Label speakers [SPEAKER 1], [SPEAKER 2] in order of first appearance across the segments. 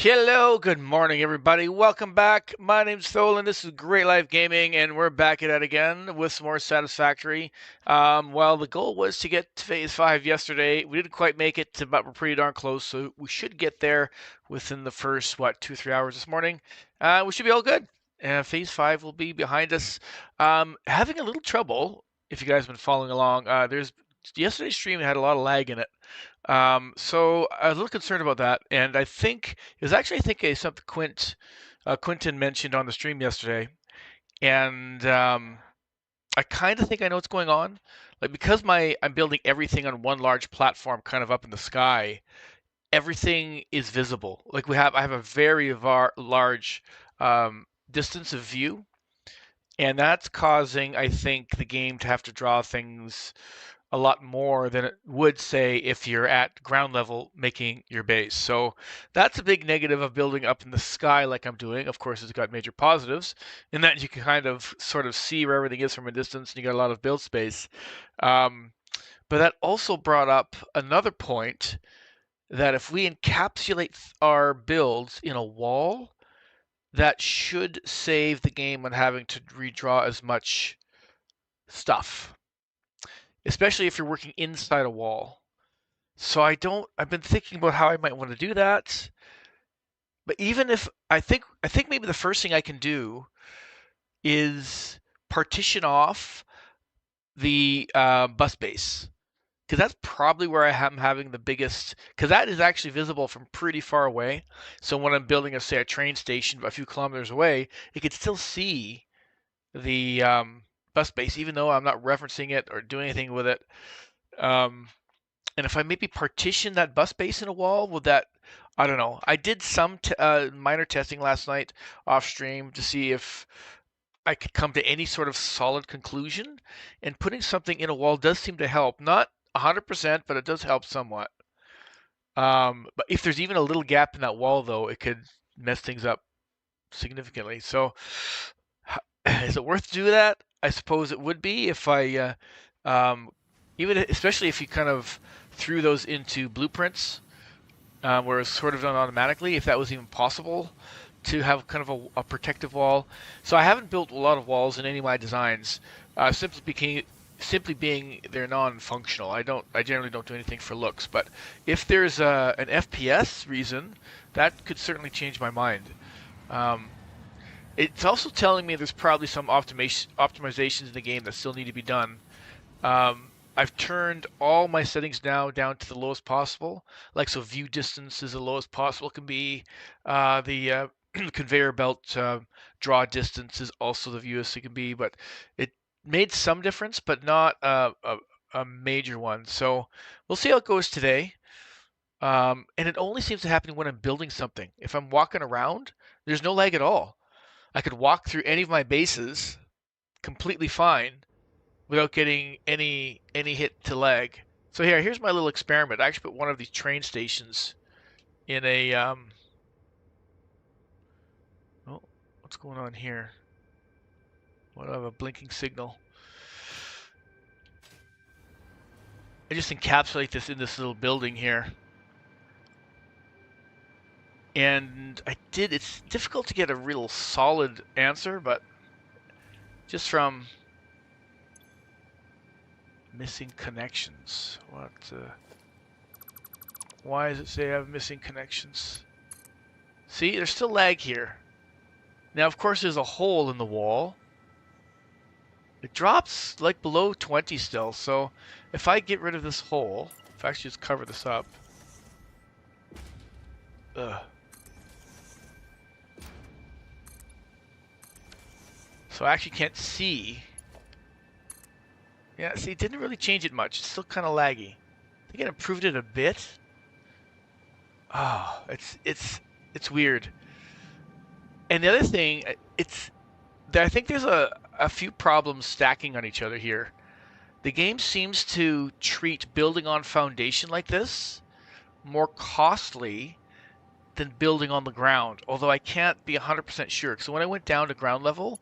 [SPEAKER 1] Hello, good morning, everybody. Welcome back. My name's Thol, and this is Great Life Gaming, and we're back at it again with some more Satisfactory. Well, the goal was to get to Phase 5 yesterday. We didn't quite make it, but we're pretty darn close, so we should get there within the first, 2, 3 hours this morning. We should be all good. Phase 5 will be behind us. Having a little trouble, if you guys have been following along. There's Yesterday's stream had a lot of lag in it. So I was a little concerned about that, and I think it was actually something Quentin mentioned on the stream yesterday, and I kind of think I know what's going on. Like because I'm building everything on one large platform, kind of up in the sky. Everything is visible. I have a very large distance of view, and that's causing, I think, the game to have to draw things a lot more than it would say if you're at ground level making your base. So that's a big negative of building up in the sky like I'm doing. Of course, it's got major positives in that you can kind of sort of see where everything is from a distance and you got a lot of build space. Um, but that also brought up another point that if we encapsulate our builds in a wall, that should save the game on having to redraw as much stuff, especially if you're working inside a wall. So I've been thinking about how I might want to do that. But even if I think maybe the first thing I can do is partition off the bus base, because that's probably where I am having the biggest, because that is actually visible from pretty far away. So when I'm building say a train station a few kilometers away, it could still see the bus base, even though I'm not referencing it or doing anything with it. Um, And if I maybe partition that bus base in a wall, would that? I don't know. I did some minor testing last night off stream to see if I could come to any sort of solid conclusion. And putting something in a wall does seem to help. Not 100%, but it does help somewhat. But if there's even a little gap in that wall, though, it could mess things up significantly. So, is it worth to do that? I suppose it would be if um, even especially if you kind of threw those into blueprints, where it's sort of done automatically, if that was even possible to have kind of a protective wall. So I haven't built a lot of walls in any of my designs, simply being they're non-functional. I generally don't do anything for looks, but if there's an FPS reason, that could certainly change my mind. Um, it's also telling me there's probably some optimizations in the game that still need to be done. I've turned all my settings now down to the lowest possible. Like, so view distance is the lowest possible it can be. The conveyor belt draw distance is also the fewest it can be. But it made some difference, but not a major one. So we'll see how it goes today. And it only seems to happen when I'm building something. If I'm walking around, there's no lag at all. I could walk through any of my bases completely fine without getting any hit to lag. So here's my little experiment. I actually put one of these train stations in a oh, what's going on here? What, I have a blinking signal. I just encapsulate this in this little building here. And it's difficult to get a real solid answer, but just from missing connections. Why does it say I have missing connections? See, there's still lag here. Now, of course, there's a hole in the wall. It drops like below 20 still, so if I get rid of this hole, if I actually just cover this up. Ugh. So I actually can't see. Yeah, see, it didn't really change it much. It's still kind of laggy. I think it improved it a bit. Oh, it's weird. And the other thing, I think there's a few problems stacking on each other here. The game seems to treat building on foundation like this more costly than building on the ground, although I can't be 100% sure. So when I went down to ground level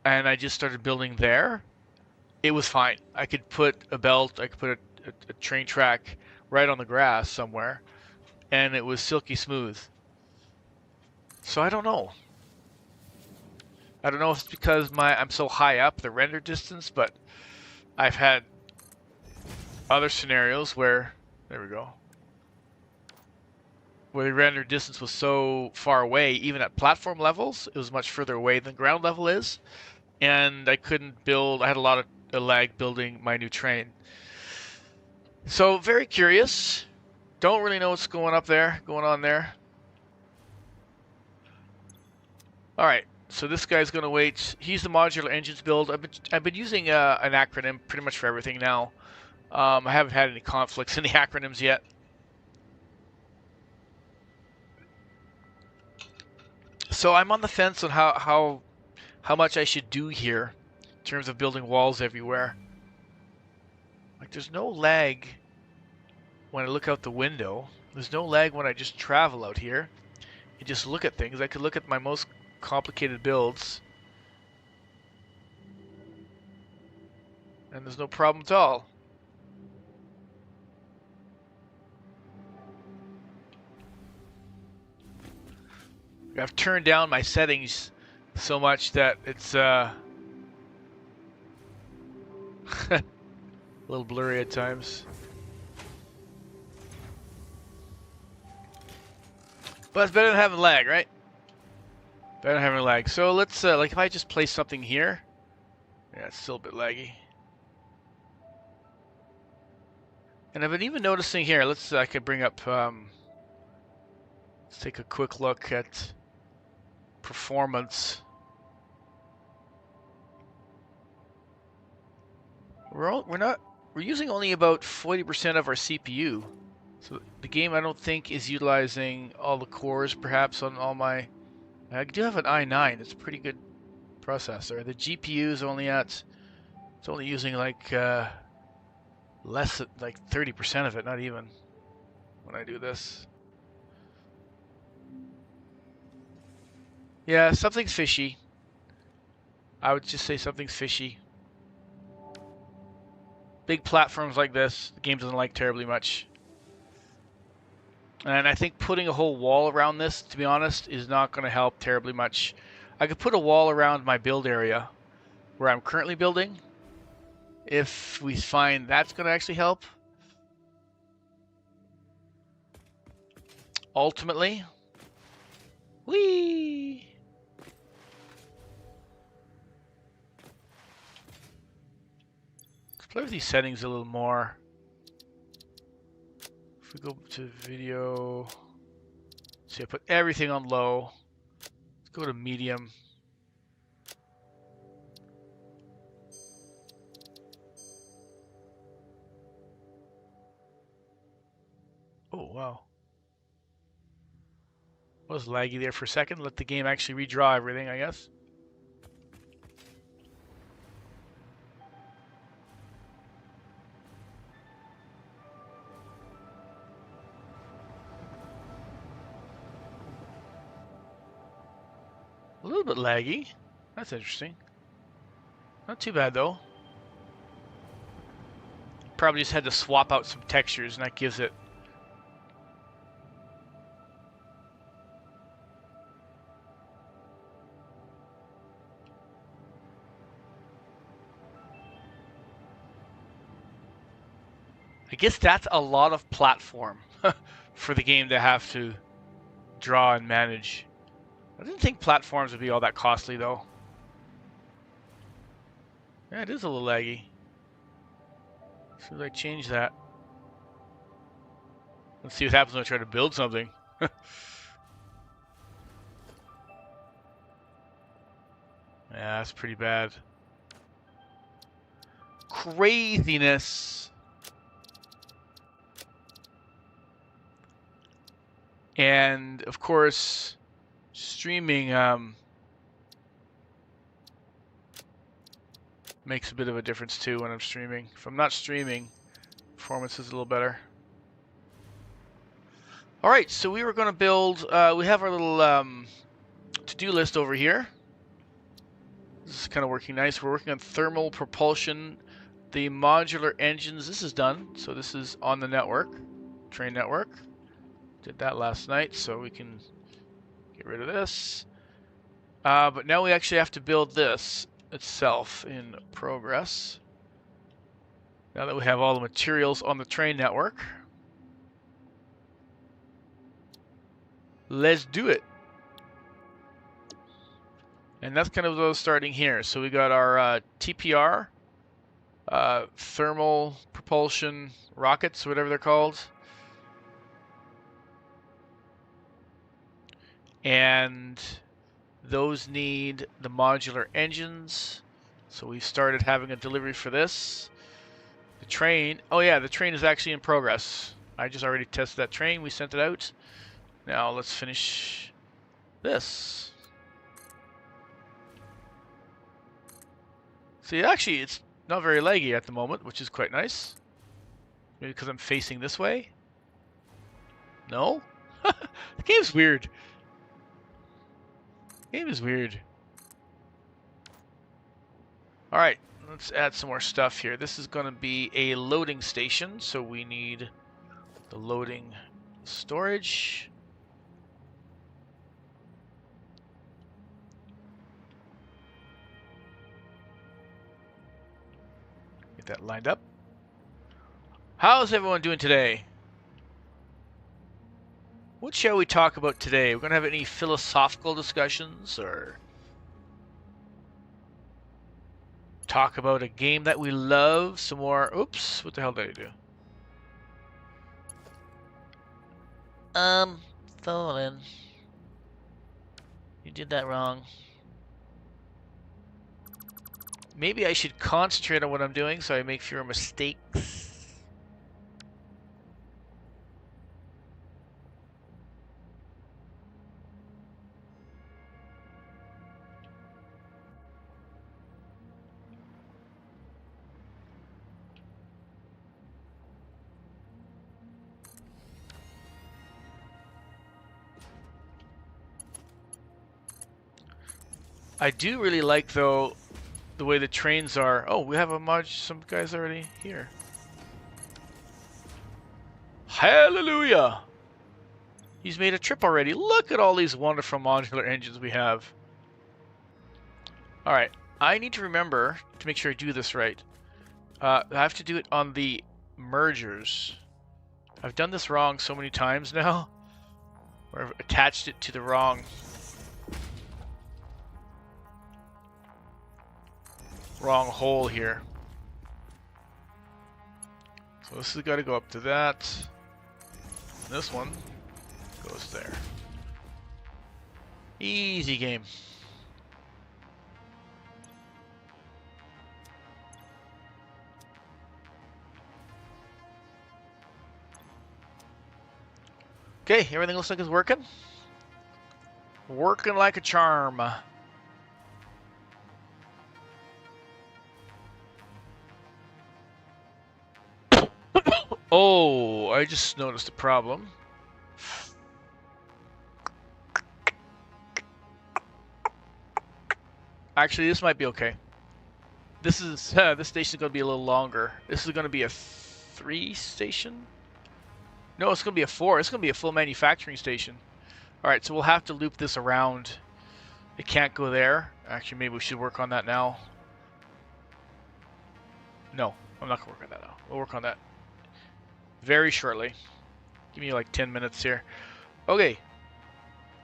[SPEAKER 1] and I just started building there, it was fine. I could put a belt, I could put a train track right on the grass somewhere, and it was silky smooth. So I don't know. I don't know if it's because I'm so high up the render distance, but I've had other scenarios where, there we go, where the render distance was so far away, even at platform levels, it was much further away than ground level is, and I couldn't build. I had a lot of lag building my new train. So very curious. Don't really know what's going on there. All right. So this guy's going to wait. He's the modular engines build. I've been using an acronym pretty much for everything now. I haven't had any conflicts in the acronyms yet. So I'm on the fence on how much I should do here in terms of building walls everywhere. Like there's no lag when I look out the window. There's no lag when I just travel out here and just look at things. I could look at my most complicated builds and there's no problem at all. I've turned down my settings so much that it's a little blurry at times. But it's better than having lag, right? Better than having lag. So let's, like if I just place something here, yeah, it's still a bit laggy. And I've been even noticing here, I could bring up, let's take a quick look at performance. We're using only about 40% of our CPU. So the game I don't think is utilizing all the cores perhaps on all my, I do have an i9, it's a pretty good processor. The GPU is only it's only using like less than like 30% of it, not even when I do this. Yeah, something's fishy. I would just say something's fishy. Big platforms like this, the game doesn't like terribly much. And I think putting a whole wall around this, to be honest, is not going to help terribly much. I could put a wall around my build area where I'm currently building, if we find that's going to actually help. Ultimately, whee! Let's play with these settings a little more. If we go to video, see, I put everything on low. Let's go to medium. Oh, wow. Was laggy there for a second. Let the game actually redraw everything, I guess. A little bit laggy. That's interesting. Not too bad though. Probably just had to swap out some textures and that gives it. I guess that's a lot of platform for the game to have to draw and manage. I didn't think platforms would be all that costly though. Yeah, it is a little laggy. Should I change that? Let's see what happens when I try to build something. Yeah, that's pretty bad. Craziness. And of course, streaming makes a bit of a difference too when I'm streaming. If I'm not streaming, performance is a little better. All right, so we were going to build, we have our little to-do list over here. This is kind of working nice. We're working on thermal propulsion, the modular engines. This is done, so this is on the network, train network. Did that last night, so we can Get rid of this. But now we actually have to build this itself in progress. Now that we have all the materials on the train network. Let's do it. And that's kind of what I was starting here. So we got our TPR, thermal propulsion rockets, whatever they're called. And those need the modular engines. So we started having a delivery for this. The train, oh yeah, the train is actually in progress. I just already tested that train, we sent it out. Now let's finish this. See, actually, it's not very laggy at the moment, which is quite nice. Maybe because I'm facing this way? No? The game's weird. The game is weird. Alright, let's add some more stuff here. This is going to be a loading station, so we need the loading storage. Get that lined up. How's everyone doing today? What shall we talk about today? We're going to have any philosophical discussions or talk about a game that we love? Some more... Oops, what the hell did I do? Fallen. You did that wrong. Maybe I should concentrate on what I'm doing so I make fewer mistakes. I do really like, though, the way the trains are. Oh, we have some guys already here. Hallelujah! He's made a trip already. Look at all these wonderful modular engines we have. Alright, I need to remember to make sure I do this right. I have to do it on the mergers. I've done this wrong so many times now. Where I've attached it to the wrong hole here. So this has got to go up to that. This one goes there. Easy game. Okay, everything looks like it's working. Working like a charm. Oh, I just noticed a problem. Actually, this might be okay. This is this station's going to be a little longer. This is going to be a 3 station. No, it's going to be a 4. It's going to be a full manufacturing station. All right, so we'll have to loop this around. It can't go there. Actually, maybe we should work on that now. No, I'm not going to work on that now. We'll work on that very shortly. Give me like 10 minutes here. Okay.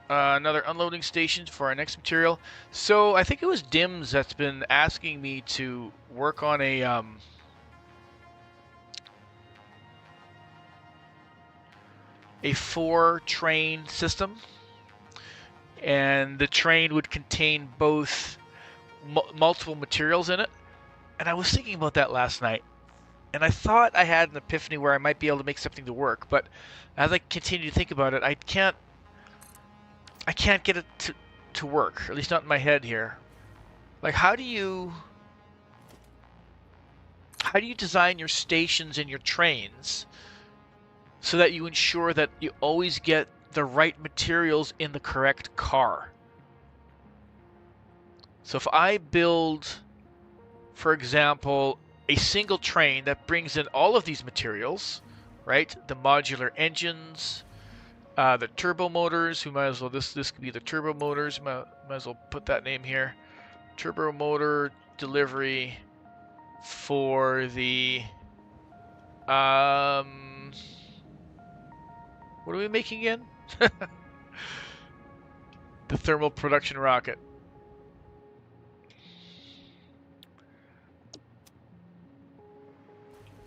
[SPEAKER 1] Another unloading station for our next material. So I think it was Dims that's been asking me to work on a 4-train system, and the train would contain both multiple materials in it. And I was thinking about that last night, and I thought I had an epiphany where I might be able to make something to work. But as I continue to think about it, I can't get it to work, or at least not in my head here. Like, how do you design your stations and your trains so that you ensure that you always get the right materials in the correct car? So if I build, for example, a single train that brings in all of these materials, right? The modular engines, The turbo motors, we might as well, this could be the turbo motors, might as well put that name here. Turbo motor delivery for the, what are we making again? The thermal production rocket.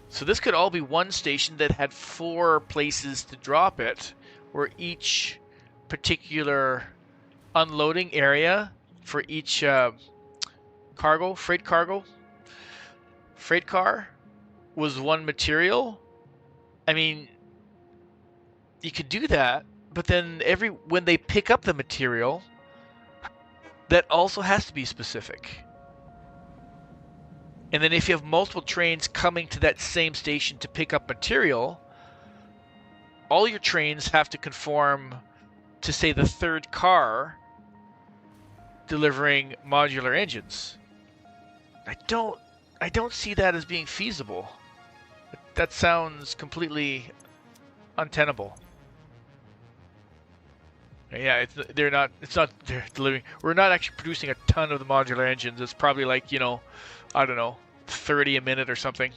[SPEAKER 1] So this could all be one station that had 4 places to drop it, where each particular unloading area for each freight car was one material. I mean, you could do that, but then when they pick up the material, that also has to be specific. And then if you have multiple trains coming to that same station to pick up material, all your trains have to conform to, say, the 3rd car delivering modular engines. I don't see that as being feasible. That sounds completely untenable. Yeah, they're not delivering. We're not actually producing a ton of the modular engines. It's probably like, I don't know, 30 a minute or something.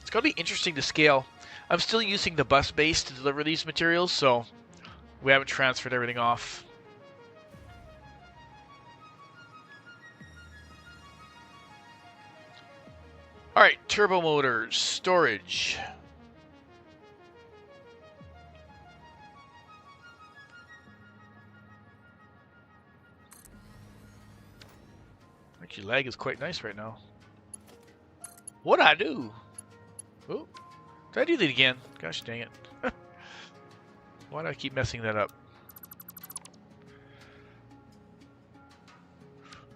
[SPEAKER 1] It's going to be interesting to scale. I'm still using the bus base to deliver these materials, so we haven't transferred everything off. All right, turbo motors, storage. Actually, lag is quite nice right now. What'd I do? Oh, did I do that again? Gosh dang it. Why do I keep messing that up?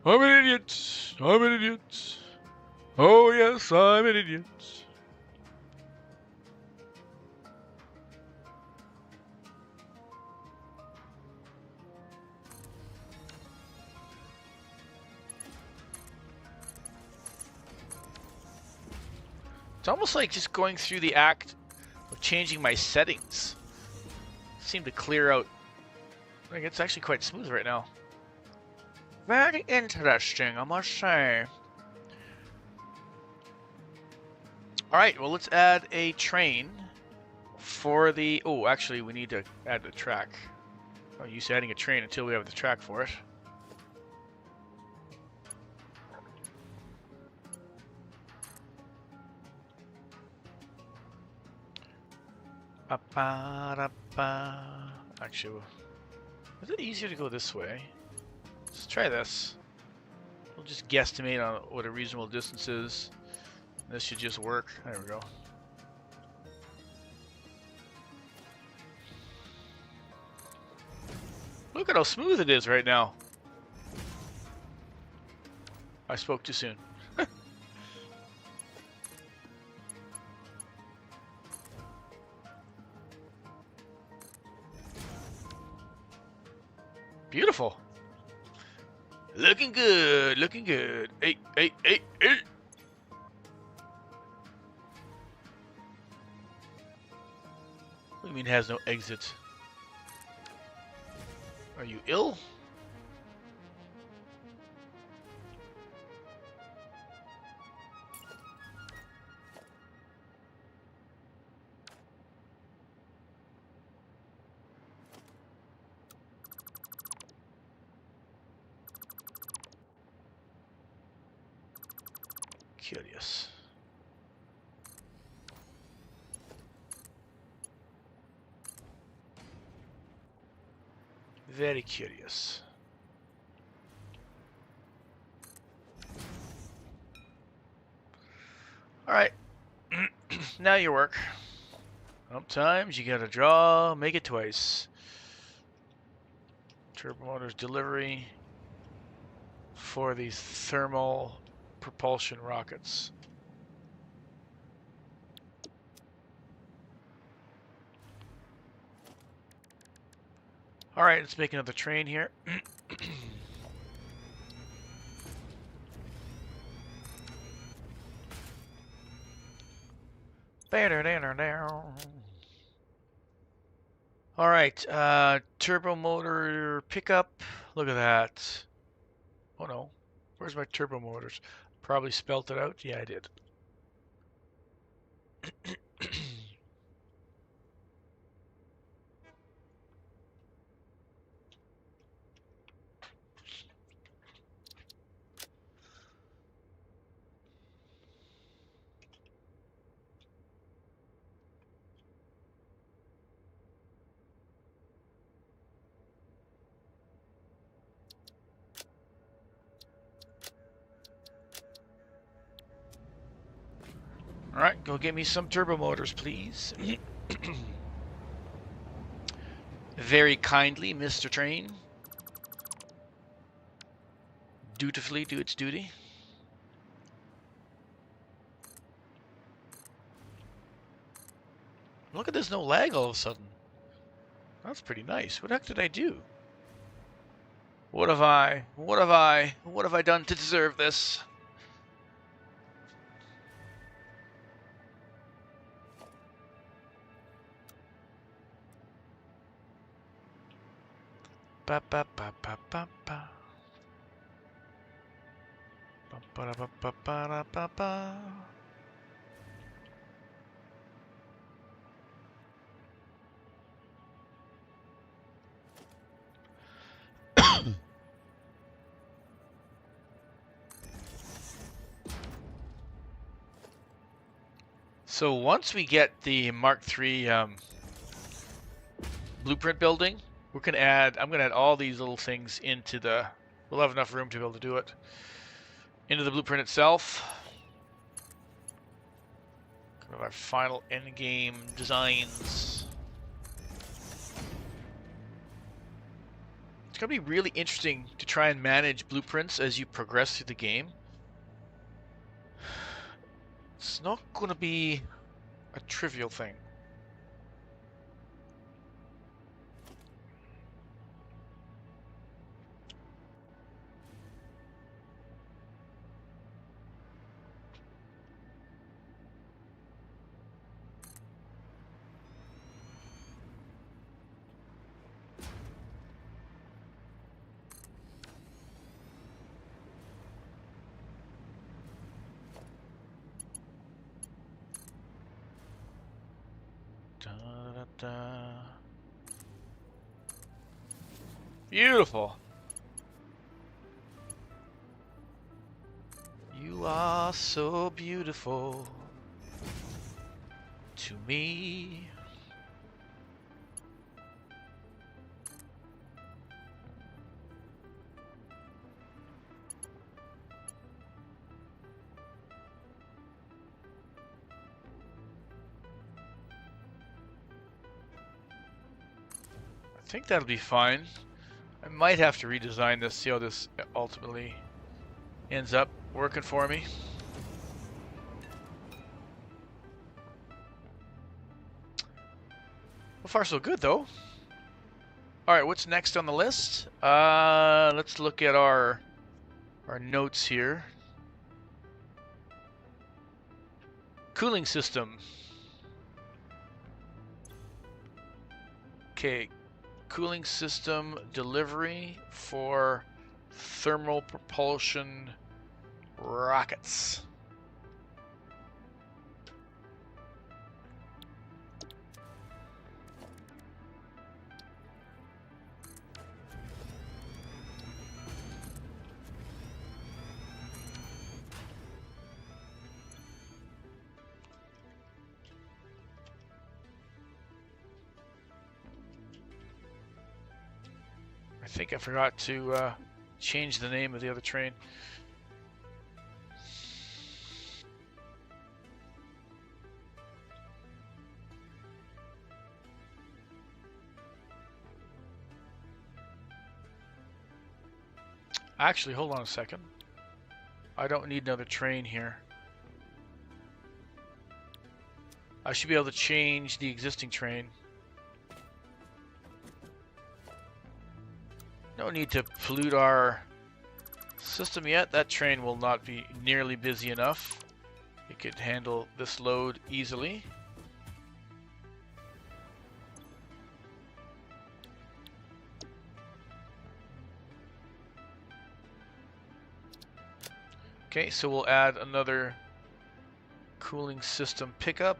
[SPEAKER 1] I'm an idiot. I'm an idiot. Oh yes, I'm an idiot. It's almost like just going through the act of changing my settings. Seem to clear out. Like, it's actually quite smooth right now. Very interesting, I must say. Alright, well, let's add a train for the... Oh, actually, we need to add the track. I'm used to adding a train until we have the track for it. Actually, is it easier to go this way? Let's try this. We'll just guesstimate on what a reasonable distance is. This should just work. There we go. Look at how smooth it is right now. I spoke too soon. Beautiful. Looking good, looking good. Hey, hey, hey, hey. What do you mean it has no exit? Are you ill? Curious. Very curious. All right. Now your work. Sometimes you gotta draw, make it twice. Turbo motors delivery for these thermal propulsion rockets. All right, let's make another train here. All right, turbo motor pickup. Look at that. Oh no, where's my turbo motors? Probably spelt it out. Yeah, I did. All right, go get me some turbo motors, please. Very kindly, Mr. Train. Dutifully do its duty. Look at this, no lag all of a sudden. That's pretty nice. What the heck did I do? What have I done to deserve this? Ba ba ba ba ba ba. Ba ba ba ba ba ba ba. So once we get the Mark III blueprint building, I'm gonna add all these little things into the, we'll have enough room to be able to do it, into the blueprint itself. Kind of our final end game designs. It's gonna be really interesting to try and manage blueprints as you progress through the game. It's not gonna be a trivial thing. Beautiful. You are so beautiful to me. I think that'll be fine. I might have to redesign this, see how this ultimately ends up working for me. So far so good though. Alright, what's next on the list? Let's look at our notes here. Cooling system. Okay, cooling system delivery for thermal propulsion rockets. I think I forgot to change the name of the other train. Actually, hold on a second. I don't need another train here. I should be able to change the existing train. No need to pollute our system yet. That train will not be nearly busy enough. It could handle this load easily. Okay, so we'll add another cooling system pickup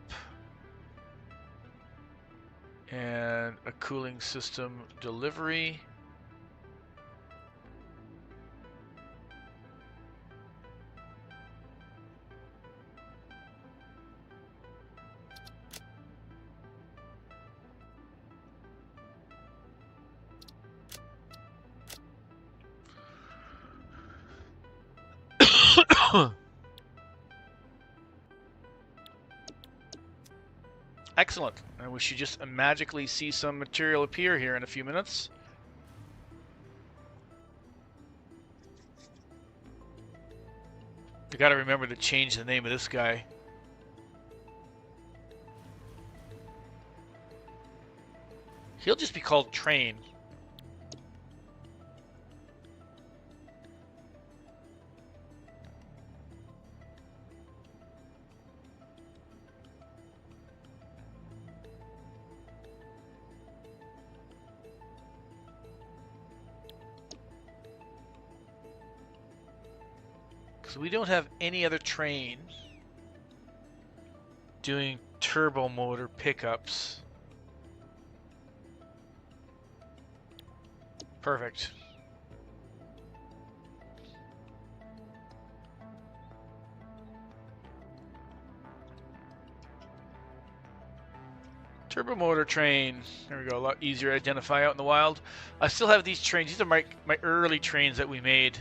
[SPEAKER 1] and a cooling system delivery. Excellent. And we should just magically see some material appear here in a few minutes. You gotta remember to change the name of this guy. He'll just be called Train. Because we don't have any other train doing turbo motor pickups. Perfect. Turbo motor train. There we go. A lot easier to identify out in the wild. I still have these trains. These are my early trains that we made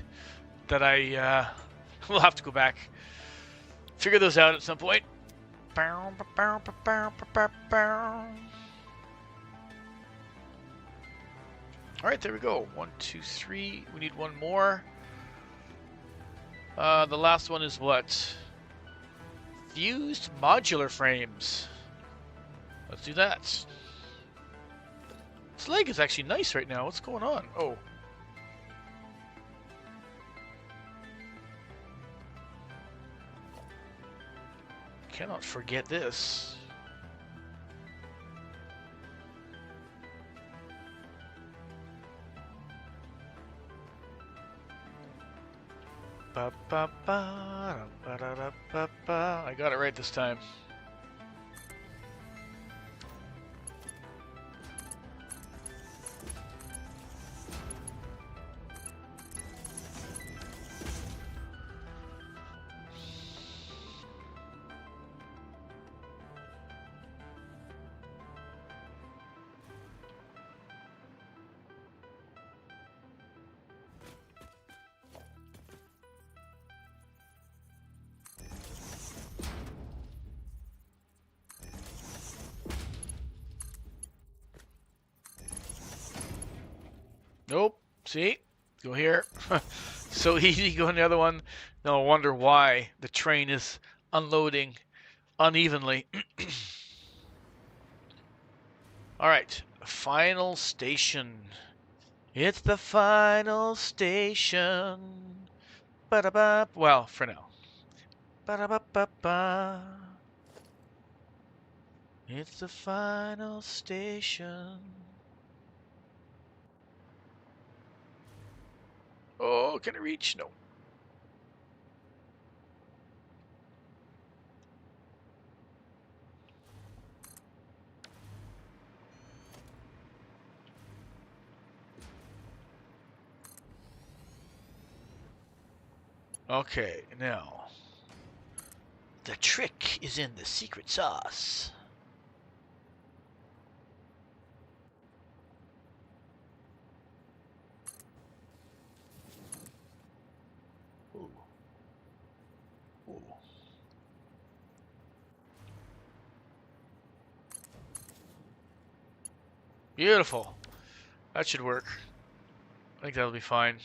[SPEAKER 1] that I will have to go back. Figure those out at some point. All right, there we go. 1, 2, 3. We need one more. The last one is what? Fused modular frames. Let's do that. This leg is actually nice right now. What's going on? Oh. Cannot forget this. I got it right this time. Nope. See? Go here. So easy. Go on the other one. No wonder why the train is unloading unevenly. All right. Final station. It's the final station. Ba-da-ba. Well, for now. Ba-da-ba-ba-ba. It's the final station. Oh, can I reach? No. Okay, now. The trick is in the secret sauce. Ooh. Ooh. Beautiful. That should work. I think that'll be fine.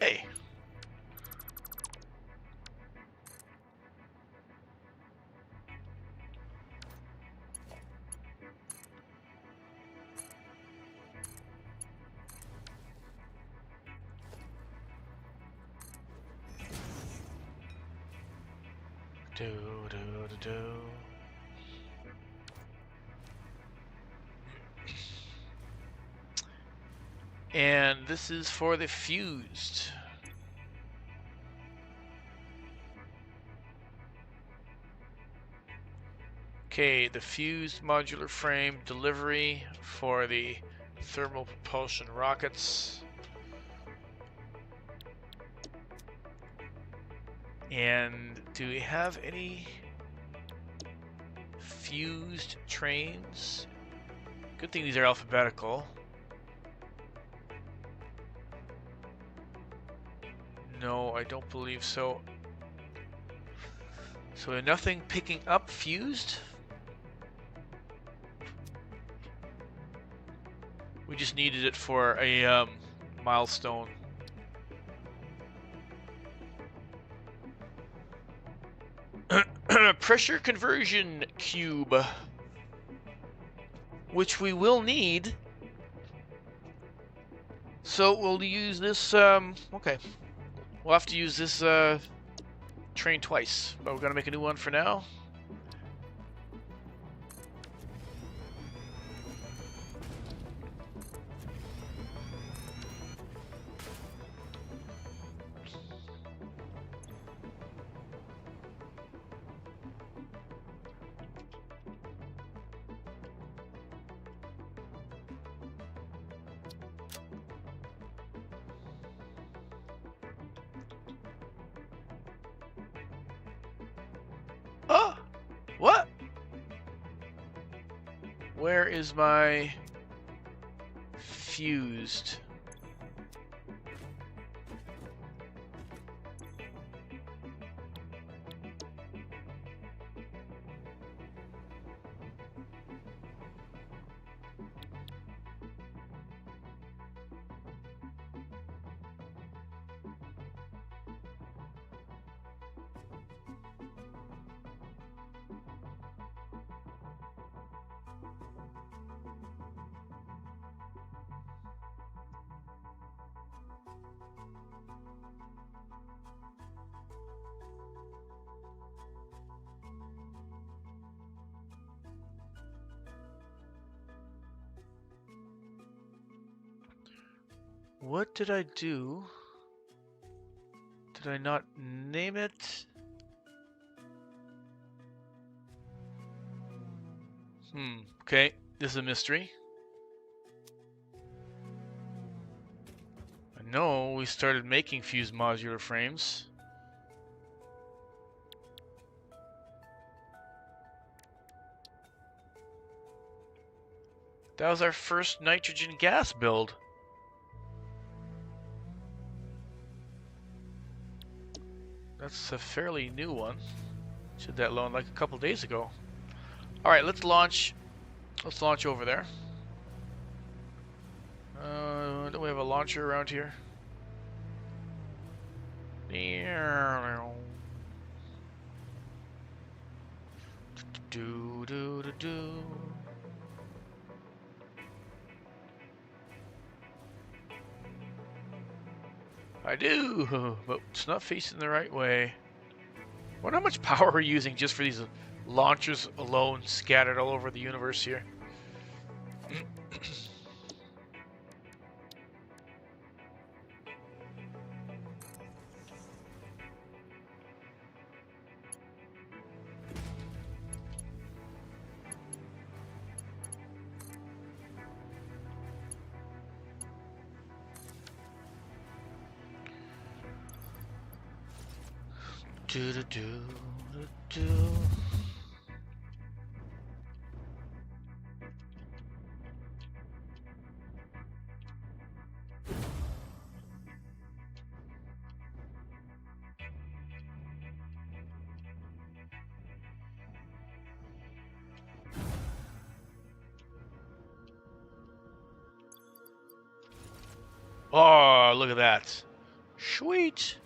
[SPEAKER 1] Hey. Do, do, do, do. And this is for the fused. Okay, the fused modular frame delivery for the thermal propulsion rockets. And do we have any fused trains? Good thing these are alphabetical. No, I don't believe so. So nothing picking up fused? We just needed it for a milestone. Pressure conversion cube, which we will need. So we'll use this, okay. We'll have to use this train twice, but we're gonna make a new one for now. Oh! What? Where is my fused? What did I do? Did I not name it? Okay, this is a mystery. I know we started making fused modular frames. That was our first nitrogen gas build. That's a fairly new one. Did that loan like a couple days ago. All right, let's launch. Let's launch over there. Don't we have a launcher around here? Do do do do. I do, but it's not facing the right way. I wonder how much power we're using just for these launchers alone, scattered all over the universe here. Do do do do do. Oh, look at that. Sweet.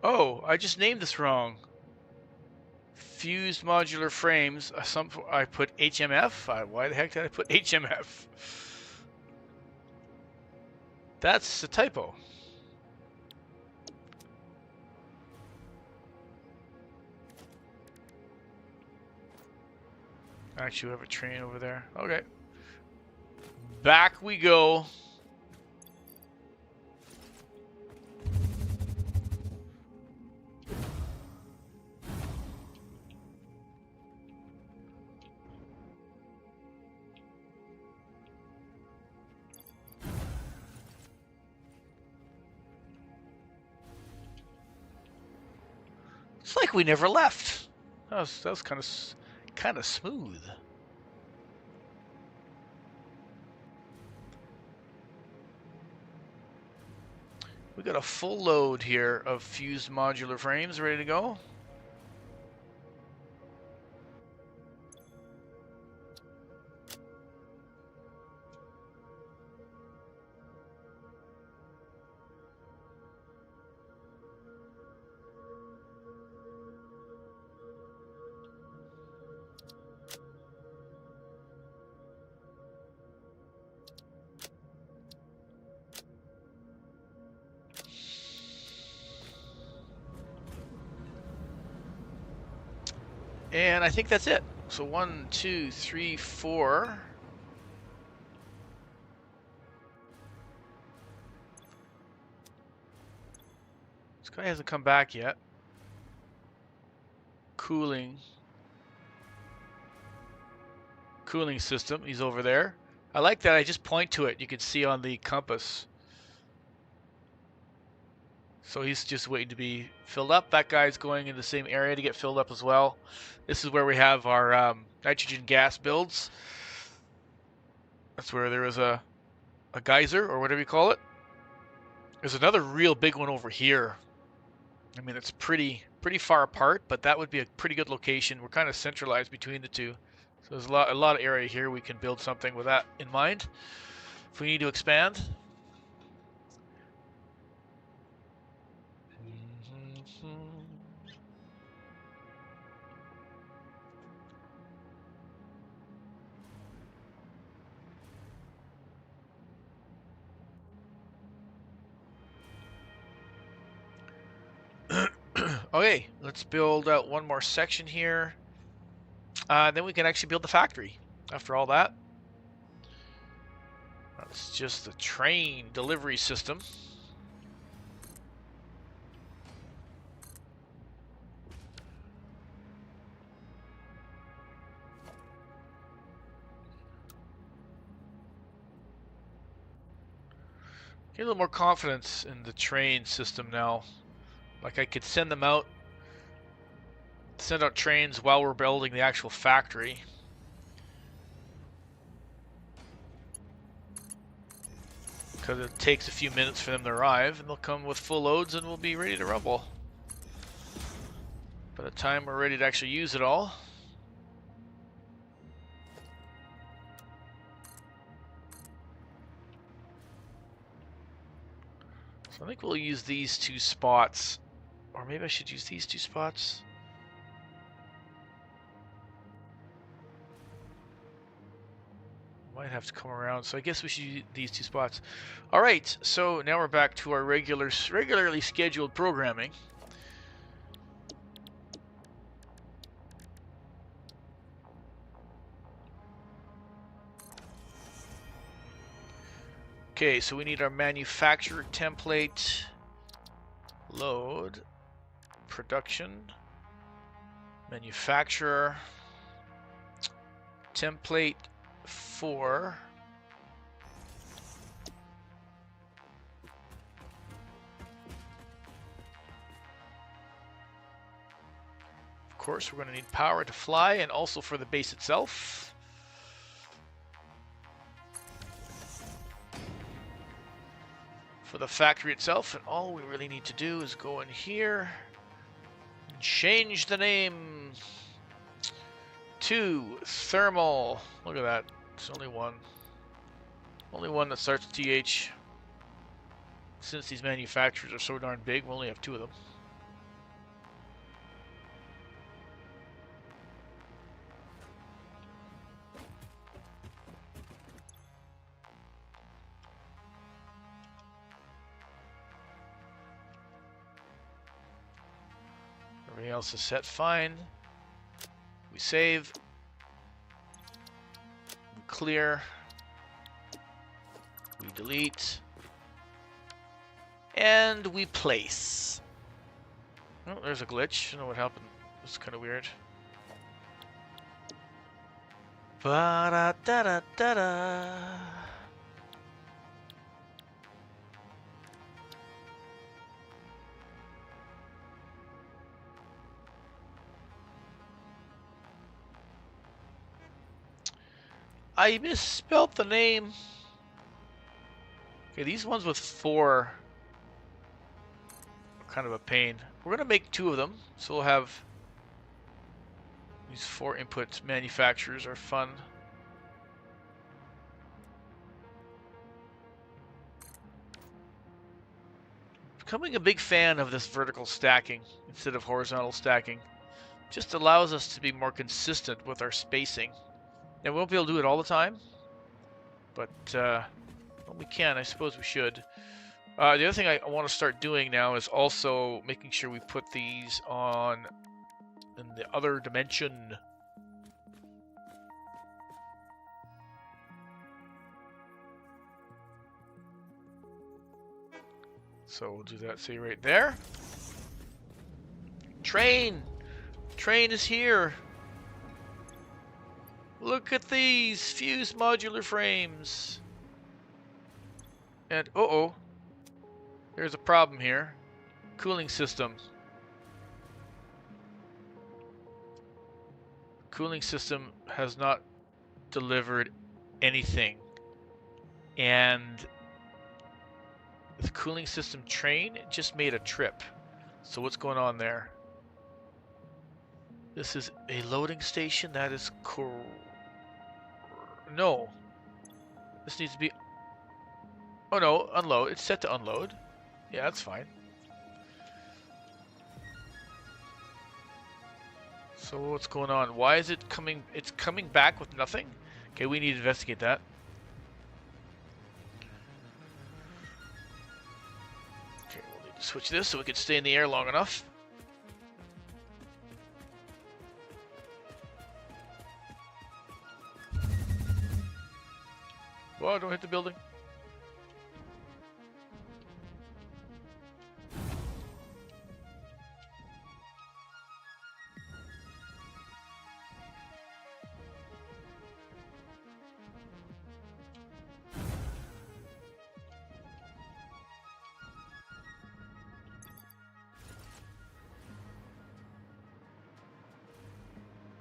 [SPEAKER 1] Oh, I just named this wrong. Fused modular frames. I put HMF. Why the heck did I put HMF? That's a typo. Actually, we have a train over there. Okay. Back we go. It's like we never left. That was kind of smooth. We got a full load here of fused modular frames ready to go. And I think that's it. So 1, 2, 3, 4. This guy hasn't come back yet. Cooling system. He's over there. I like that I just point to it. You can see on the compass. So he's just waiting to be filled up. That guy's going in the same area to get filled up as well. This is where we have our nitrogen gas builds. That's where there is a geyser, or whatever you call it. There's another real big one over here. I mean, it's pretty far apart, but that would be a pretty good location. We're kind of centralized between the two. So there's a lot of area here. We can build something with that in mind if we need to expand. Okay, let's build out one more section here. Then we can actually build the factory after all that. That's just the train delivery system. Get a little more confidence in the train system now. Like I could send them out, send out trains while we're building the actual factory. Because it takes a few minutes for them to arrive, and they'll come with full loads and we'll be ready to rumble. By the time we're ready to actually use it all. So I think we'll use these two spots. Or maybe I should use these two spots. Might have to come around, so I guess we should use these two spots. All right, so now we're back to our regularly scheduled programming. Okay, so we need our manufacturer template, load, production, manufacturer, template 4. Of course, we're going to need power to fly and also for the base itself. For the factory itself, and all we really need to do is go in here and change the name. 2, thermal. Look at that. It's only one. Only one that starts with TH. Since these manufacturers are so darn big, we only have 2 of them. Everything else is set fine. We save. We clear. We delete. And we place. Oh, there's a glitch. I don't know what happened. It's kind of weird. Ba-da-da-da-da-da. I misspelled the name. Okay, these ones with 4 are kind of a pain. We're going to make 2 of them, so we'll have these 4 input manufacturers are fun. Becoming a big fan of this vertical stacking instead of horizontal stacking. Just allows us to be more consistent with our spacing. And we won't be able to do it all the time, but when we can, I suppose we should. The other thing I want to start doing now is also making sure we put these on in the other dimension. So we'll do that, say right there. Train! Train is here! Look at these fused modular frames. And uh-oh, there's a problem here. Cooling system. Cooling system has not delivered anything. And the cooling system train just made a trip. So what's going on there? This is a loading station. That is no. This needs to be... Oh no, unload. It's set to unload. Yeah, that's fine. So what's going on? Why is it coming? It's coming back with nothing? Okay, we need to investigate that. Okay, we'll need to switch this so we can stay in the air long enough. Whoa, don't hit the building.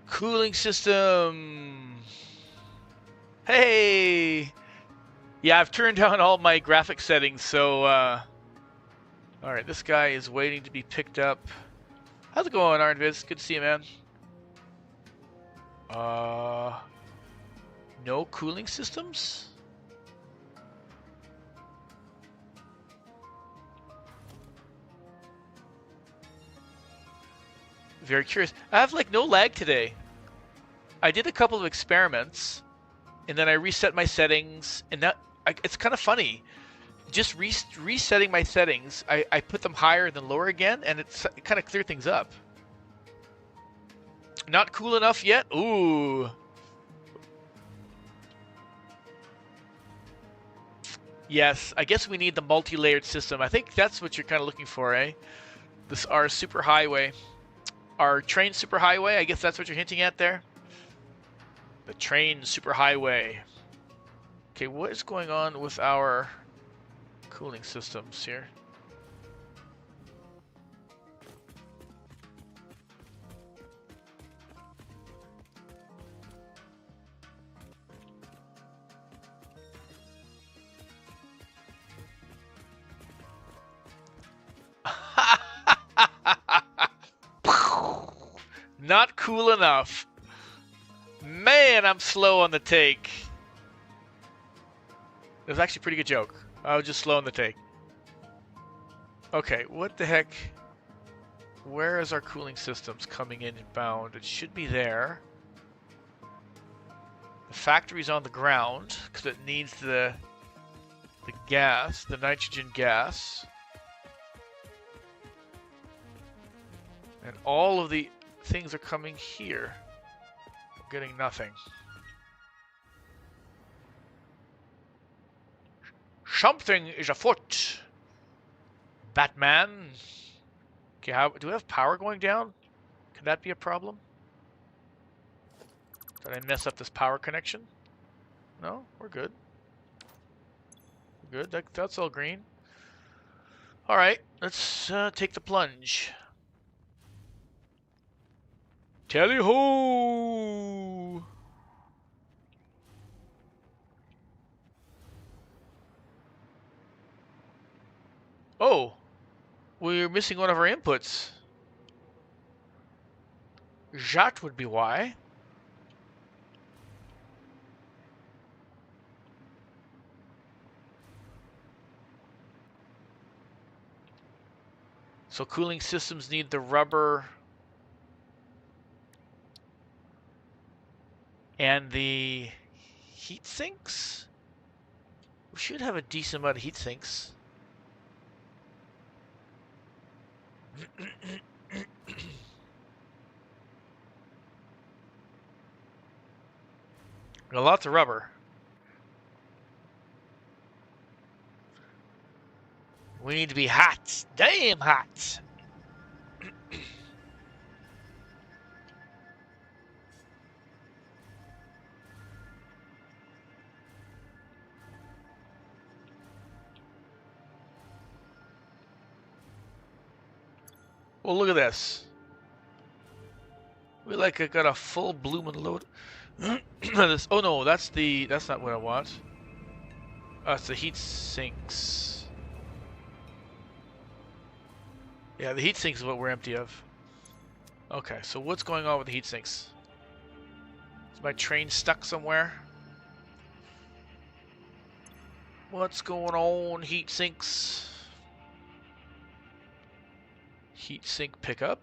[SPEAKER 1] Cooling system. Hey. Yeah, I've turned down all my graphic settings, so alright, this guy is waiting to be picked up. How's it going, Arnviz? Good to see you, man. No cooling systems? Very curious. I have like no lag today. I did a couple of experiments, and then I reset my settings, and that it's kind of funny. Just resetting my settings, I put them higher than lower again, and it kind of cleared things up. Not cool enough yet? Ooh. Yes, I guess we need the multi-layered system. I think that's what you're kind of looking for, eh? This our superhighway. Our train superhighway, I guess that's what you're hinting at there? The train superhighway. Okay, what is going on with our cooling systems here? Not cool enough. Man, I'm slow on the take. It was actually a pretty good joke. I was just slow on the take. Okay, what the heck? Where is our cooling systems coming in and bound? It should be there. The factory's on the ground because it needs the gas, the nitrogen gas. And all of the things are coming here. I'm getting nothing. Something is afoot. Batman. Okay, do we have power going down? Can that be a problem? Did I mess up this power connection? No, we're good. We're good. That's all green. All right, let's take the plunge. Tally ho! Oh, we're missing one of our inputs. That would be why. So cooling systems need the rubber and the heat sinks. We should have a decent amount of heat sinks. Got lots of rubber. We need to be hot. Damn hot. Well, look at this. We like got a full bloomin' load. This. Oh no, that's not what I want. It's the heat sinks. Yeah, the heat sinks is what we're empty of. Okay, so what's going on with the heat sinks? Is my train stuck somewhere? What's going on, heat sinks? Heat sink pickup.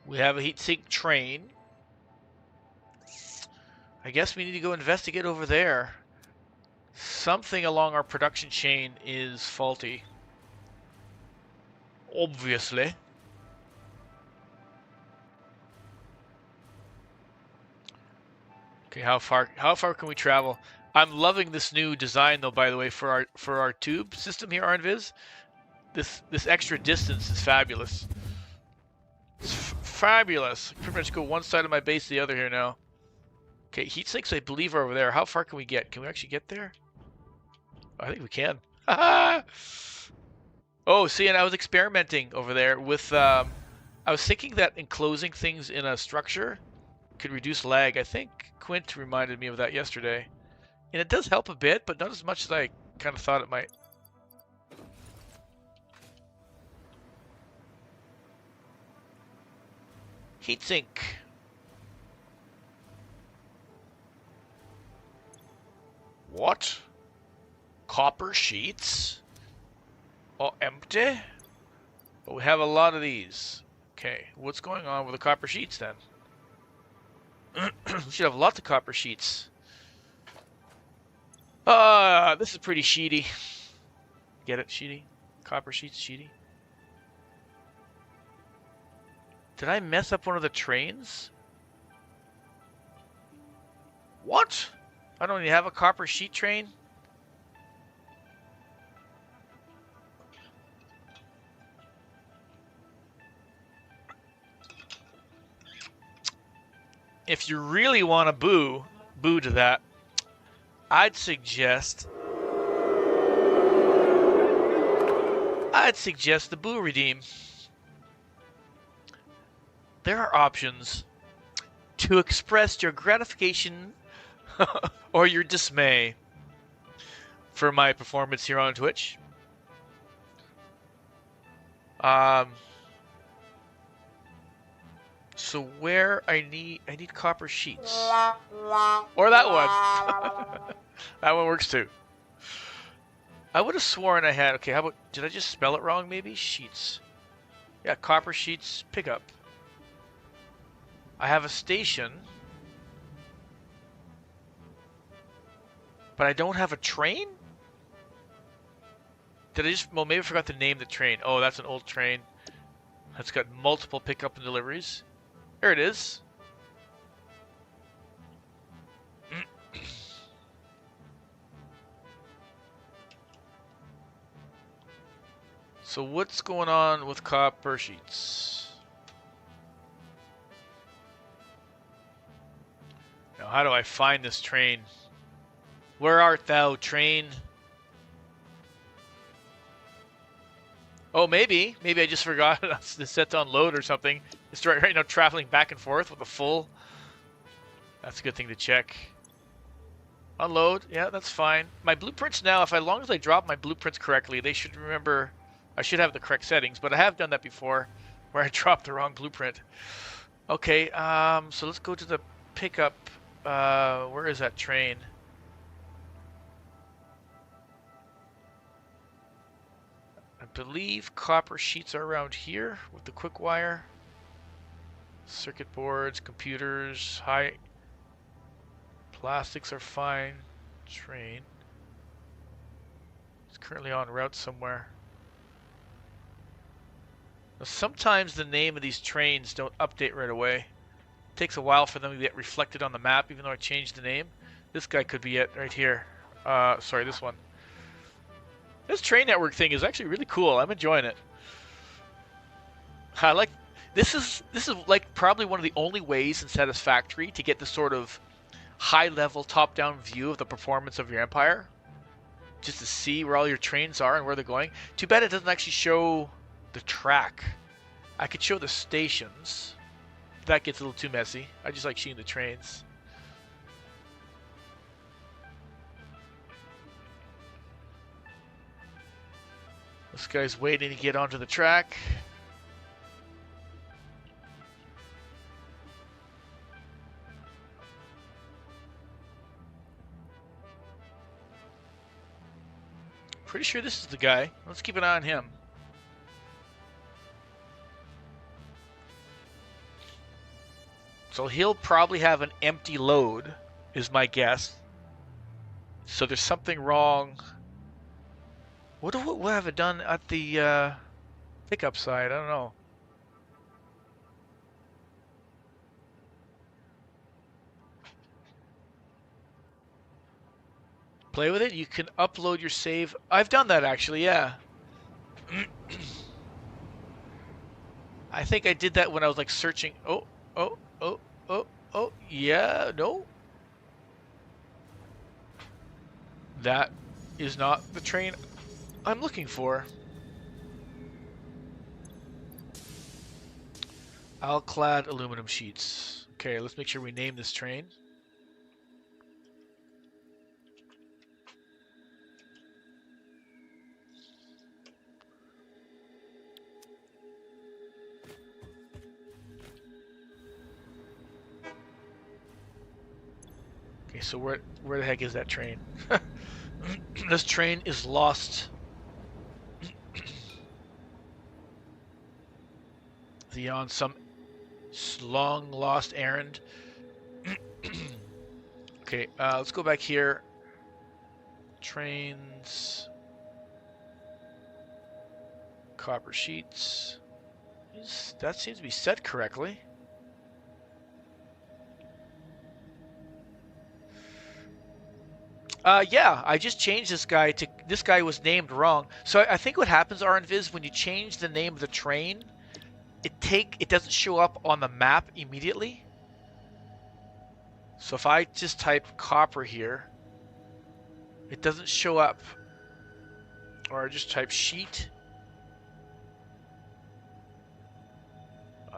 [SPEAKER 1] We have a heat sink train. I guess we need to go investigate over there. Something along our production chain is faulty. Obviously. Okay, how far can we travel? I'm loving this new design though, by the way, for our tube system here, RNViz. This extra distance is fabulous. It's fabulous. I pretty much go one side of my base to the other here now. Okay, heat sinks I believe are over there. How far can we get? Can we actually get there? I think we can. Oh, see, and I was experimenting over there with, I was thinking that enclosing things in a structure could reduce lag. I think Quint reminded me of that yesterday. And it does help a bit, but not as much as I kind of thought it might. Heatsink. What? Copper sheets? All empty? But we have a lot of these. Okay, what's going on with the copper sheets then? We should have lots of copper sheets. This is pretty sheety. Get it, sheety? Copper sheets, sheety. Did I mess up one of the trains? What? I don't even have a copper sheet train? If you really want to boo to that, I'd suggest the boo redeem. There are options to express your gratification or your dismay. for my performance here on Twitch. So where I need copper sheets. Or that one. That one works too. I would have sworn I had, okay, how about, did I just spell it wrong maybe? Sheets. Yeah, copper sheets, pickup. I have a station. But I don't have a train? Did I just, well, maybe I forgot to name the train. Oh, that's an old train. That's got multiple pickup and deliveries. There it is. So what's going on with copper sheets? Now, how do I find this train? Where art thou, train? Oh, maybe I just forgot to set to unload or something. It's right now traveling back and forth with a full. That's a good thing to check. Unload, yeah, that's fine. My blueprints now, as long as I drop my blueprints correctly, they should remember. I should have the correct settings, but I have done that before, where I dropped the wrong blueprint. Okay, so let's go to the pickup. Where is that train? I believe copper sheets are around here with the quick wire. Circuit boards, computers, high plastics are fine. Train. It's currently en route somewhere. Now, sometimes the name of these trains don't update right away. It takes a while for them to get reflected on the map, even though I changed the name. This guy could be it right here. Sorry, this one. This train network thing is actually really cool. I'm enjoying it. I like this is like probably one of the only ways in Satisfactory to get the sort of high-level top-down view of the performance of your empire. Just to see where all your trains are and where they're going. Too bad it doesn't actually show the track. I could show the stations. That gets a little too messy. I just like seeing the trains. This guy's waiting to get onto the track. Pretty sure this is the guy. Let's keep an eye on him. So he'll probably have an empty load, is my guess. So there's something wrong. What have I done at the pickup side? I don't know. Play with it. You can upload your save. I've done that actually, yeah. I think I did that when I was like searching. Oh, yeah, no. That is not the train I'm looking for. Alclad aluminum sheets. Okay, let's make sure we name this train. Okay, so where the heck is that train? This train is lost. Is he on some long lost errand? Okay, let's go back here. Trains. Copper sheets. That seems to be set correctly. Yeah, I just changed this guy to, this guy was named wrong. So I think what happens, RNViz, when you change the name of the train, it doesn't show up on the map immediately. So if I just type copper here, it doesn't show up. Or just type sheet.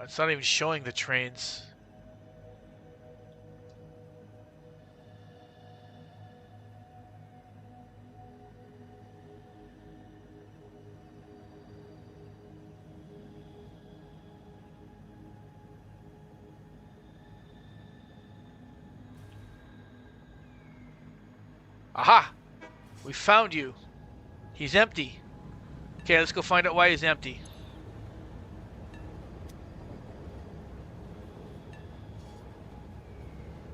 [SPEAKER 1] It's not even showing the trains. Aha! We found you. He's empty. Okay, let's go find out why he's empty.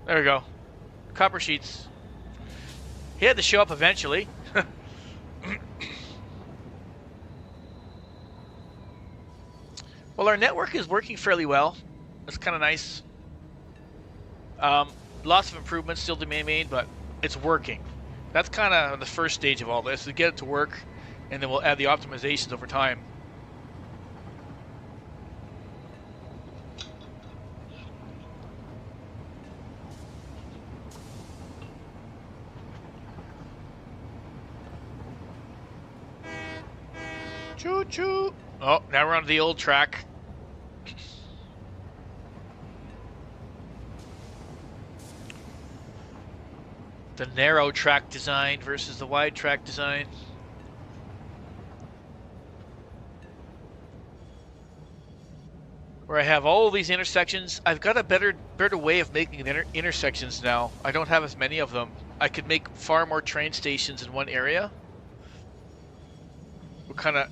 [SPEAKER 1] There we go. Copper sheets. He had to show up eventually. Well, our network is working fairly well. That's kind of nice. Lots of improvements still to be made, but it's working. That's kind of the first stage of all this, to get it to work, and then we'll add the optimizations over time. Choo-choo! Oh, now we're on the old track. The narrow track design versus the wide track design. Where I have all these intersections. I've got a better way of making intersections now. I don't have as many of them. I could make far more train stations in one area.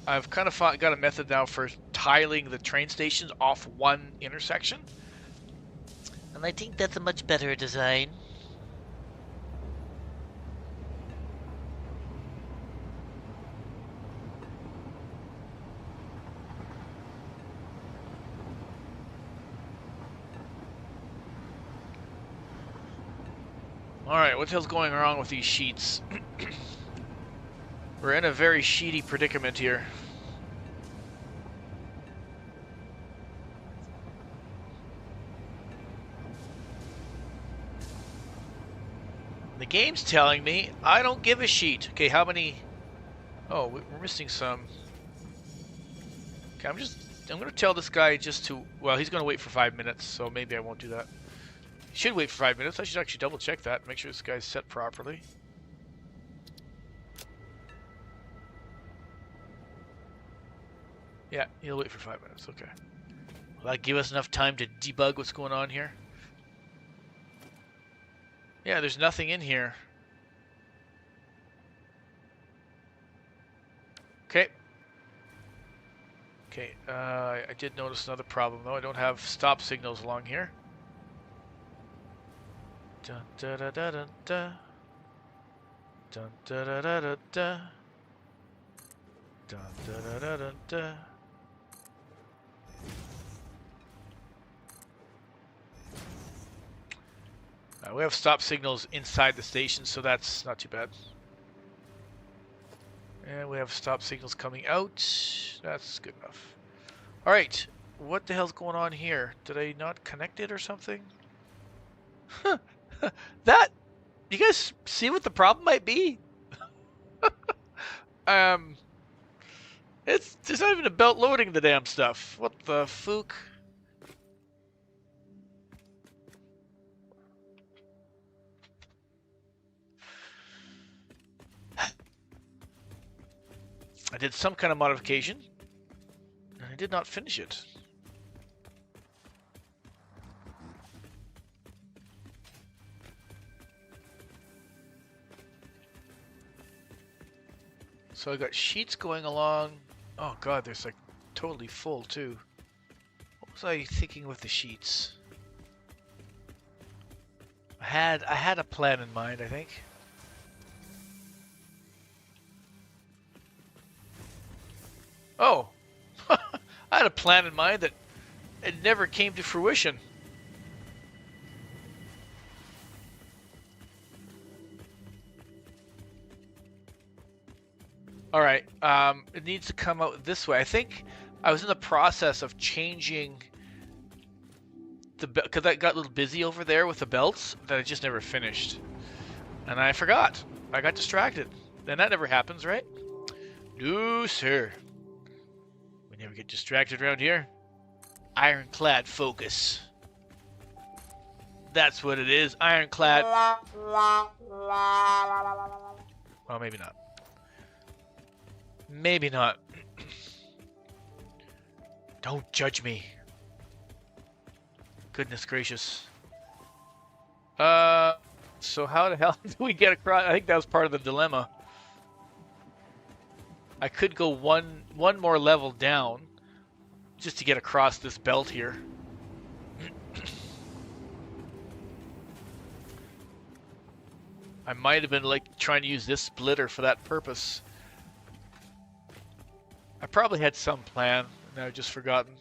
[SPEAKER 1] I've kind of got a method now for tiling the train stations off one intersection. And I think that's a much better design. Alright, what the hell's going wrong with these sheets? We're in a very sheety predicament here. The game's telling me I don't give a sheet. Okay, how many? Oh, we're missing some. Okay, I'm going to tell this guy just to, well, he's going to wait for 5 minutes, so maybe I won't do that. He should wait for 5 minutes. I should actually double check that, make sure this guy's set properly. Yeah, he'll wait for 5 minutes, okay. Will that give us enough time to debug what's going on here? Yeah, there's nothing in here. Okay. Okay, I did notice another problem though. I don't have stop signals along here. Dun da da da da da. Dun da da da da da. Dun da da da da da. We have stop signals inside the station, so that's not too bad. And we have stop signals coming out. That's good enough. Alright, what the hell's going on here? Did I not connect it or something? That, you guys see what the problem might be? It's just not even a belt loading the damn stuff. What the fook? I did some kind of modification, and I did not finish it. So I got sheets going along. Oh god, there's like totally full too. What was I thinking with the sheets? I had a plan in mind, I think. Oh, I had a plan in mind that it never came to fruition. All right, it needs to come out this way. I think I was in the process of changing the belt because I got a little busy over there with the belts that I just never finished, and I forgot. I got distracted, and that never happens, right? No, sir. We never get distracted around here. Ironclad focus. That's what it is. Ironclad. Well, maybe not. Maybe not. Don't judge me. Goodness gracious. So how the hell do we get across? I think that was part of the dilemma. I could go one more level down just to get across this belt here. I might have been like trying to use this splitter for that purpose. I probably had some plan and I've just forgotten.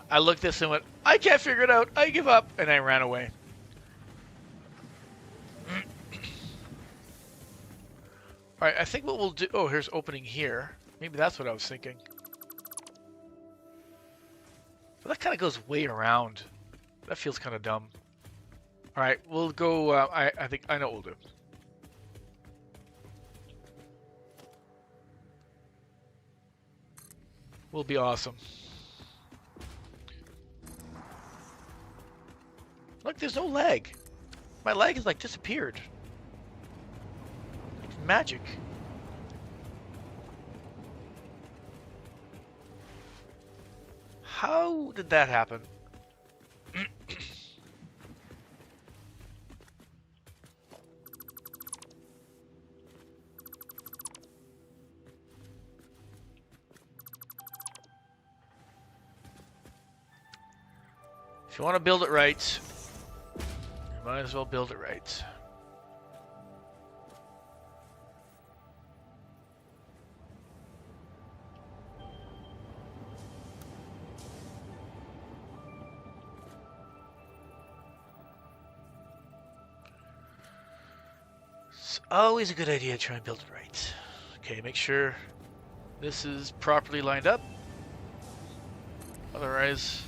[SPEAKER 1] I looked at this and went, I can't figure it out. I give up. And I ran away. All right, I think what we'll do... Oh, here's opening here. Maybe that's what I was thinking. But that kind of goes way around. That feels kind of dumb. All right, we'll go... I think I know what we'll do. We'll be awesome. Look, there's no lag. My lag has like disappeared. It's magic. How did that happen? If you want to build it right, you might as well build it right. It's always a good idea to try and build it right. Okay, make sure this is properly lined up. Otherwise,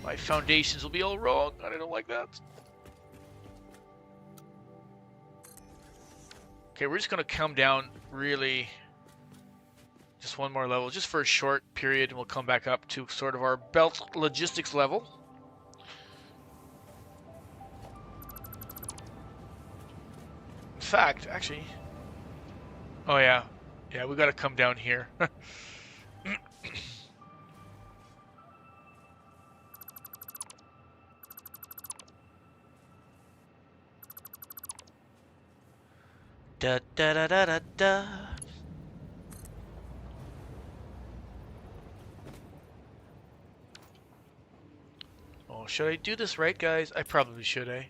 [SPEAKER 1] my foundations will be all wrong, and I don't like that. Okay, we're just going to come down really just one more level, just for a short period, and we'll come back up to sort of our belt logistics level. In fact, actually... Oh yeah. Yeah, we got to come down here. Da da da da da da. Oh, should I do this right, guys? I probably should, eh?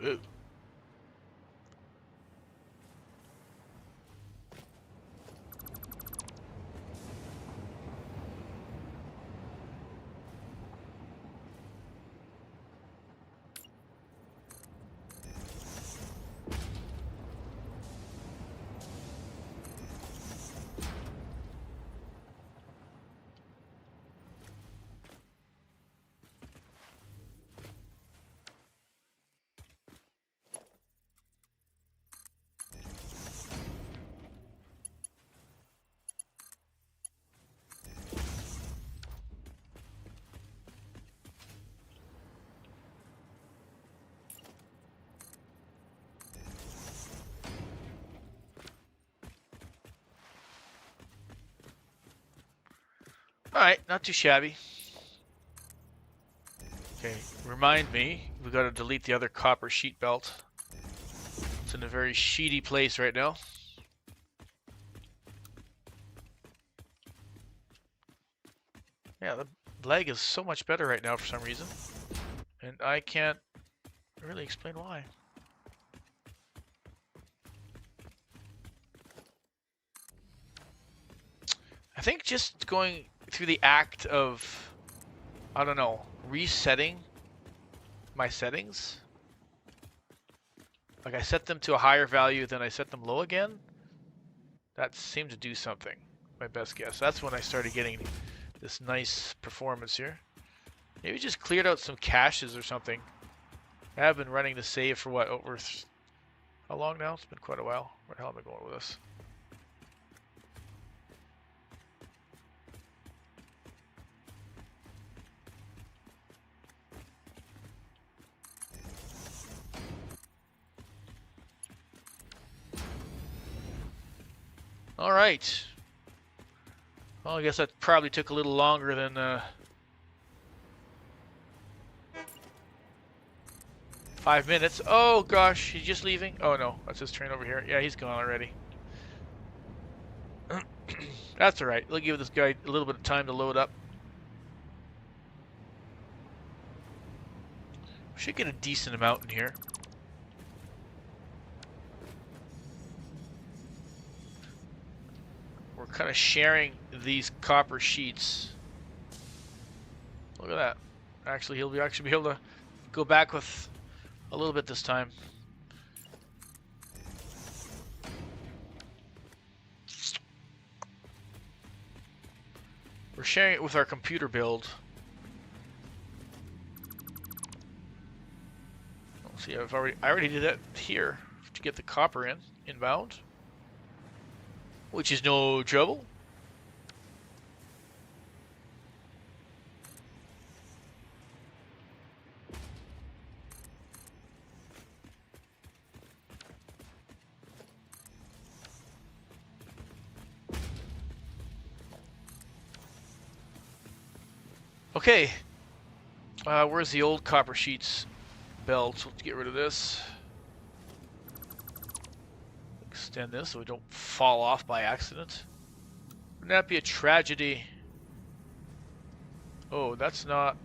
[SPEAKER 1] Ooh. Alright, not too shabby. Okay, remind me, we gotta delete the other copper sheet belt. It's in a very sheety place right now. Yeah, the leg is so much better right now for some reason. And I can't really explain why. I think just going through the act of, I don't know, resetting my settings. Like I set them to a higher value, then I set them low again. That seemed to do something, my best guess. That's when I started getting this nice performance here. Maybe just cleared out some caches or something. I have been running the save for what, over how long now? It's been quite a while. Where the hell am I going with this? All right. Well, I guess that probably took a little longer than 5 minutes. Oh gosh, he's just leaving. Oh no, that's his train over here. Yeah, he's gone already. That's all right. We'll give this guy a little bit of time to load up. Should get a decent amount in here. We're kind of sharing these copper sheets. Look at that. Actually, he'll be able to go back with a little bit this time. We're sharing it with our computer build. Let's see, I already did that here to get the copper inbound, which is no trouble. Okay, where's the old copper sheets belt? Let's get rid of this. Extend this so we don't fall off by accident. Wouldn't that be a tragedy? Oh, that's not...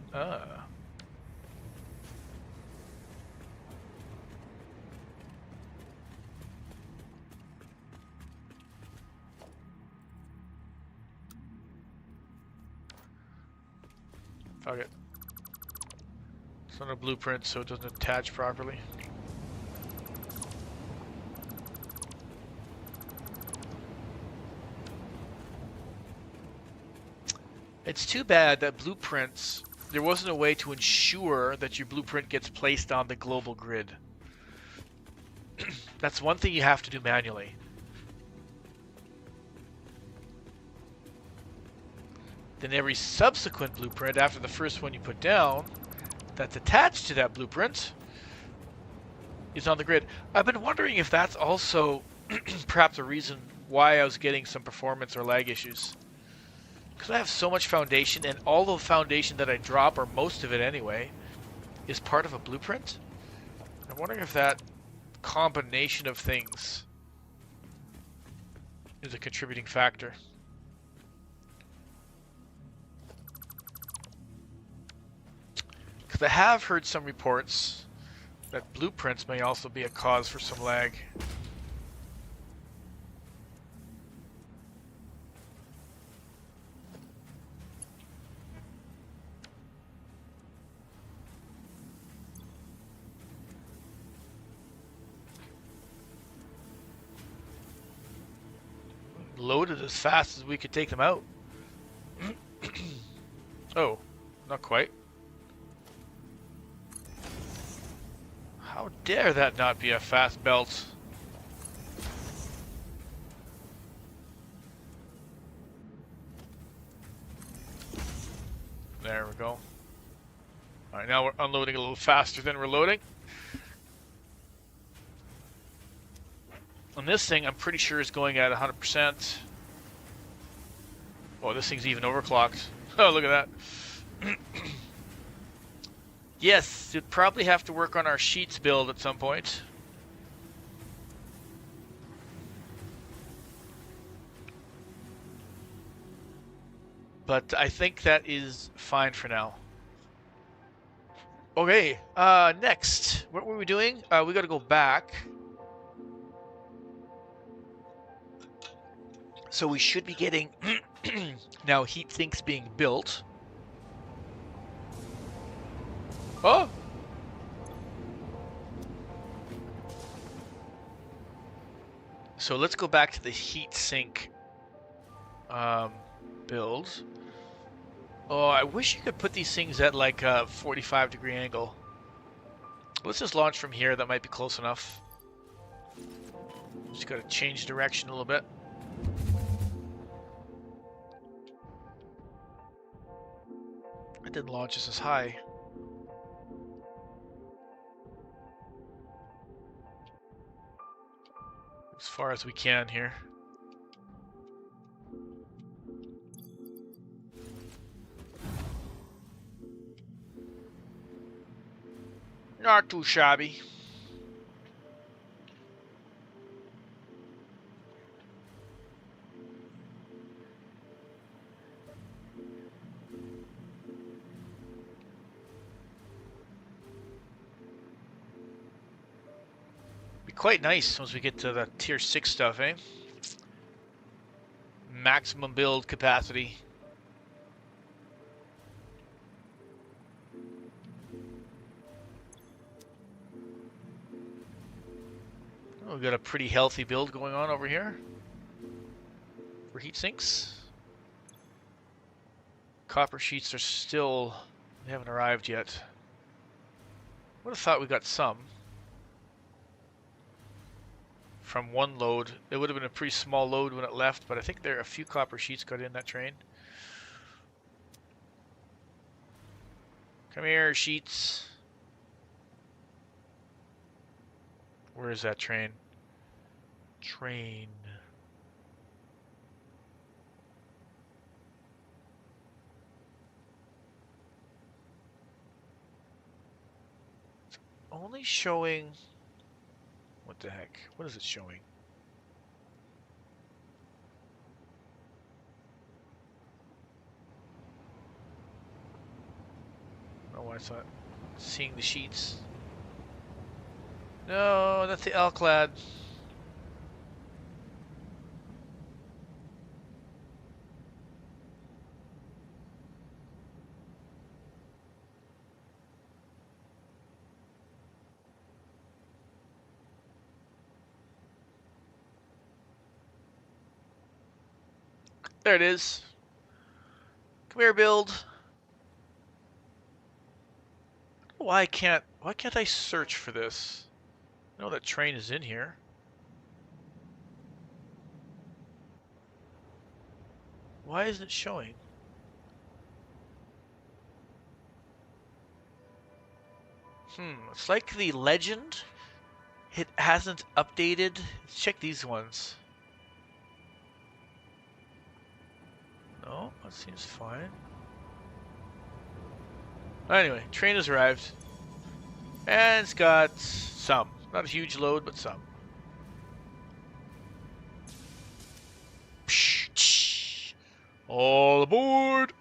[SPEAKER 1] Fuck it. It's not a blueprint, so it doesn't attach properly. It's too bad that blueprints, there wasn't a way to ensure that your blueprint gets placed on the global grid. That's one thing you have to do manually. Then every subsequent blueprint after the first one you put down that's attached to that blueprint is on the grid. I've been wondering if that's also perhaps a reason why I was getting some performance or lag issues. Because I have so much foundation, and all the foundation that I drop, or most of it anyway, is part of a blueprint. I'm wondering if that combination of things is a contributing factor. Because I have heard some reports that blueprints may also be a cause for some lag. Loaded as fast as we could take them out. Oh, not quite. How dare that not be a fast belt? There we go. Alright, now we're unloading a little faster than we're loading. And this thing, I'm pretty sure, is going at 100%. Oh, this thing's even overclocked. Oh, look at that. Yes, you'd probably have to work on our sheets build at some point. But I think that is fine for now. Okay, next. What were we doing? We gotta go back. So we should be getting now heat sinks being built. Oh! So let's go back to the heat sink build. Oh, I wish you could put these things at like a 45-degree angle. Let's just launch from here. That might be close enough. Just gotta change direction a little bit. It didn't launch us as high. As far as we can here. Not too shabby. Be quite nice once we get to the tier 6 stuff, eh? Maximum build capacity. Oh, we got a pretty healthy build going on over here for heat sinks. Copper sheets are still, they haven't arrived yet. Would have thought we got some from one load. It would have been a pretty small load when it left, but I think there are a few copper sheets got in that train. Come here, sheets. Where is that train? Train. It's only showing... What the heck? What is it showing? Oh, I thought seeing the sheets. No, that's the Alclad. There it is. Come here, build. Why can't I search for this? I know that train is in here. Why isn't it showing? It's like the legend. It hasn't updated. Let's check these ones. No, that seems fine. Anyway, train has arrived. And it's got some. Not a huge load, but some. All aboard!